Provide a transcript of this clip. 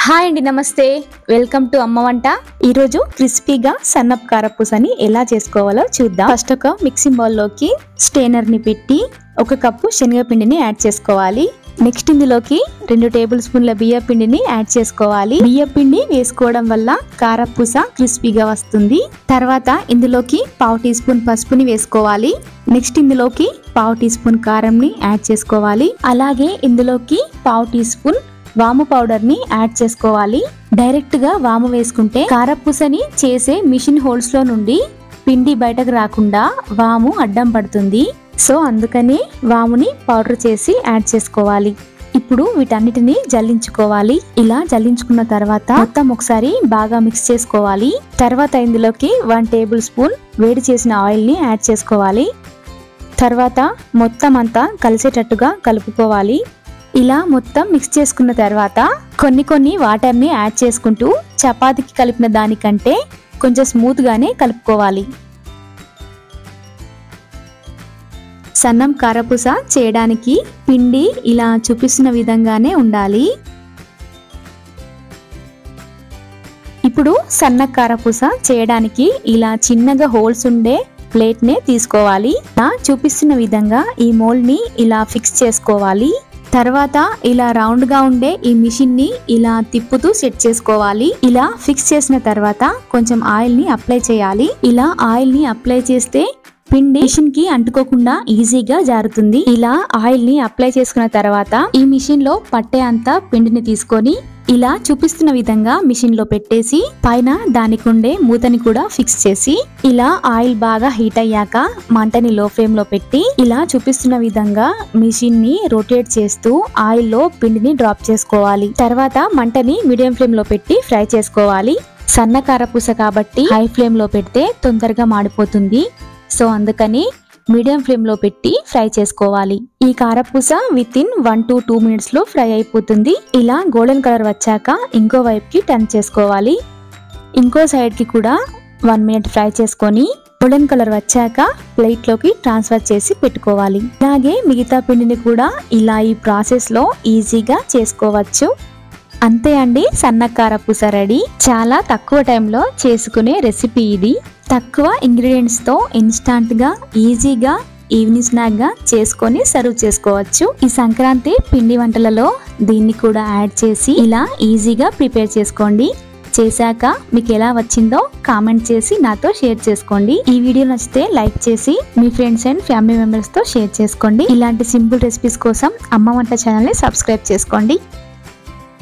Hi అండి, నమస్తే. Welcome to అమ్మ వంట. ఈరోజు క్రిస్పీగా సన్నపు కారపూసని ఎలా చేసుకోవాలో చూద్దాం. ఫస్ట్ ఒక మిక్సింగ్ బౌల్లోకి స్టెయినర్ని పెట్టి 1 కప్పు శనగపిండిని యాడ్ చేసుకోవాలి. నెక్స్ట్ ఇందులోకి 2 టేబుల్ స్పూన్ల బియ్య పిండిని యాడ్ చేసుకోవాలి. బియ్య పిండి వేసుకోవడం వల్ల కారపూస క్రిస్పీగా వస్తుంది. తర్వాత ఇందులోకి 1/2 టీ స్పూన్ పసుపుని వేసుకోవాలి. నెక్స్ట్ ఇందులోకి 1/2 టీ స్పూన్ కారంని యాడ్ చేసుకోవాలి. అలాగే ఇందులోకి 1/2 టీ స్పూన్ వాము పౌడర్ ని యాడ్ చేసుకోవాలి. డైరెక్ట్ గా వాము వేసుకుంటే కారపూసని చేసే మిషన్ హోల్స్ లో నుండి పిండి బయటకు రాకుండా వాము అడ్డం పడుతుంది. సో అందుకని వాముని పౌడర్ చేసి యాడ్ చేసుకోవాలి. ఇప్పుడు వీటన్నిటిని జల్లించుకోవాలి. ఇలా జల్లించుకున్న తర్వాత మొత్తం ఒకసారి బాగా మిక్స్ చేసుకోవాలి. తర్వాత ఇందులోకి 1 టేబుల్ స్పూన్ వేడి చేసిన ఆయిల్ ని యాడ్ చేసుకోవాలి. తర్వాత మొత్తం అంతా కలిసేటట్టుగా కలుపుకోవాలి. ఇలా మొత్తం మిక్స్ చేసుకున్న తర్వాత కొన్ని వాటర్ ని యాడ్ చేసుకుంటూ చపాతీకి కలిపిన దానికంటే కొంచెం స్మూత్ గానే కలుపుకోవాలి. సన్నం కారపూస చేయడానికి పిండి ఇలా చూపిస్తున్న విధంగానే ఉండాలి. ఇప్పుడు సన్న కారపూస చేయడానికి ఇలా చిన్నగా హోల్స్ ఉండే ప్లేట్ నే తీసుకోవాలి. చూపిస్తున్న విధంగా ఈ మోల్డ్ ని ఇలా ఫిక్స్ చేసుకోవాలి. తర్వాత ఇలా రౌండ్ గా ఉండే ఈ మిషన్ ని ఇలా తిప్పుతూ సెట్ చేసుకోవాలి. ఇలా ఫిక్స్ చేసిన తర్వాత కొంచెం ఆయిల్ ని అప్లై చేయాలి. ఇలా ఆయిల్ ని అప్లై చేస్తే పిండి మిషన్ కి అంటుకోకుండా ఈజీగా జారుతుంది. ఇలా ఆయిల్ ని అప్లై చేసుకున్న తర్వాత ఈ మిషన్ లో పట్టే అంత పిండిని తీసుకొని ఇలా చూపిస్తున్న విధంగా మిషన్ లో పెట్టేసి పైన దానికి ఉండే మూతని కూడా ఫిక్స్ చేసి ఇలా ఆయిల్ బాగా హీట్ అయ్యాక మంటని లో ఫ్లేమ్ లో పెట్టి ఇలా చూపిస్తున్న విధంగా మిషన్ ని రొటేట్ చేస్తూ ఆయిల్ లో పిండిని డ్రాప్ చేసుకోవాలి. తర్వాత మంటని మీడియం ఫ్లేమ్ లో పెట్టి ఫ్రై చేసుకోవాలి. సన్న కారపూస కాబట్టి హై ఫ్లేమ్ లో పెడితే తొందరగా మాడిపోతుంది. సో అందుకని మీడియం ఫ్లేమ్ లో పెట్టి ఫ్రై చేసుకోవాలి. ఈ కారపూస విత్ ఇన్ 1 to 2 మినిట్స్ లో ఫ్రై అయిపోతుంది. ఇలా గోల్డెన్ కలర్ వచ్చాక ఇంకో వైపుకి టర్న్ చేసుకోవాలి. ఇంకో సైడ్ కి కూడా 1 మినిట్ ఫ్రై చేసుకొని గోల్డెన్ కలర్ వచ్చాక ప్లేట్ లోకి ట్రాన్స్ఫర్ చేసి పెట్టుకోవాలి. అలాగే మిగతా పిండిని కూడా ఇలా ఈ ప్రాసెస్ లో ఈజీగా చేసుకోవచ్చు. అంతే అండి, సన్న కారపూస రెడీ. చాలా తక్కువ టైంలో చేసుకునే రెసిపీ ఇది. తక్కువ ఇంగ్రీడియంట్స్ తో ఇన్స్టాంట్ గా ఈజీగా ఈవినింగ్ స్నాక్ గా చేసుకొని సర్వ్ చేసుకోవచ్చు. ఈ సంక్రాంతి పిండి వంటలలో దీన్ని కూడా యాడ్ చేసి ఇలా ఈజీగా ప్రిపేర్ చేసుకోండి. చేశాక మీకు ఎలా వచ్చిందో కామెంట్ చేసి నాతో షేర్ చేసుకోండి. ఈ వీడియో నచ్చితే లైక్ చేసి మీ ఫ్రెండ్స్ అండ్ ఫ్యామిలీ మెంబర్స్ తో షేర్ చేసుకోండి. ఇలాంటి సింపుల్ రెసిపీస్ కోసం అమ్మ వంట ఛానల్ ని సబ్స్క్రైబ్ చేసుకోండి.